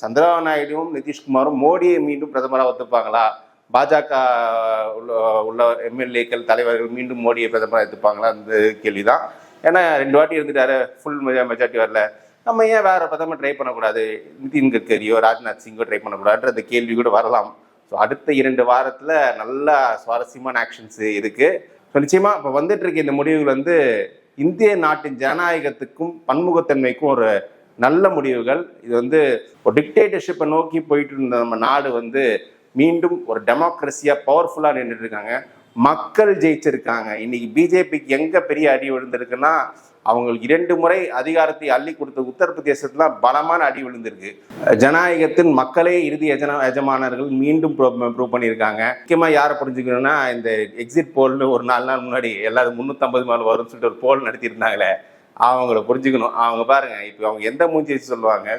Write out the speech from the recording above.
சந்திரபாபு நாயுடுவும் நிதிஷ்குமாரும் மோடியை மீண்டும் பிரதமராக ஒத்துப்பாங்களா? பாஜக உள்ள எம்எல்ஏக்கள் தலைவர்கள் மீண்டும் மோடியை பிரதமராக எடுத்துப்பாங்களா? அந்த கேள்விதான். ஏன்னா 2 வாட்டி இருந்துட்டாரு, ஃபுல் மெஜாரிட்டி வரல. நம்ம ஏன் வேற பிரதமர் ட்ரை பண்ணக்கூடாது? நிதின் கட்கரியோ ராஜ்நாத் சிங்கோ ட்ரை பண்ணக்கூடாதுன்ற அந்த கேள்வி கூட வரலாம். ஸோ அடுத்த 2 வாரத்தில் நல்ல சுவாரஸ்யமான ஆக்ஷன்ஸ் இருக்கு. ஸோ நிச்சயமா இப்போ வந்துட்டு இருக்க இந்த முடிவுகள் இந்திய நாட்டின் ஜனநாயகத்துக்கும் பன்முகத்தன்மைக்கும் ஒரு நல்ல முடிவுகள். இது ஒரு டிக்டேட்டர்ஷிப்பை நோக்கி போயிட்டு இருந்த நம்ம நாடு மீண்டும் ஒரு டெமோக்ரஸியா பவர்ஃபுல்லா நின்றுட்டு இருக்காங்க. மக்கள் ஜெயிச்சிருக்காங்க. இன்னைக்கு பிஜேபிக்கு எங்க பெரிய அடி விழுந்திருக்குன்னா, அவங்களுக்கு 2 முறை அதிகாரத்தை அள்ளி கொடுத்த உத்தரப்பிரதேசத்துல பலமான அடி விழுந்திருக்கு. ஜனநாயகத்தின் மக்களே இறுதி எஜமானர்கள் மீண்டும் ப்ரூவ் பண்ணியிருக்காங்க. முக்கியமா யாரை புரிஞ்சுக்கணும்னா, இந்த எக்ஸிட் போல்னு ஒரு 4 நாள் முன்னாடி எல்லாரும் 350 மேல வரும்னு சொல்லிட்டு ஒரு போல் நடத்தியிருந்தாங்களே, அவங்கள புரிஞ்சுக்கணும். அவங்க பாருங்க, இப்போ அவங்க எந்த மூஞ்சி வச்சு சொல்லுவாங்க?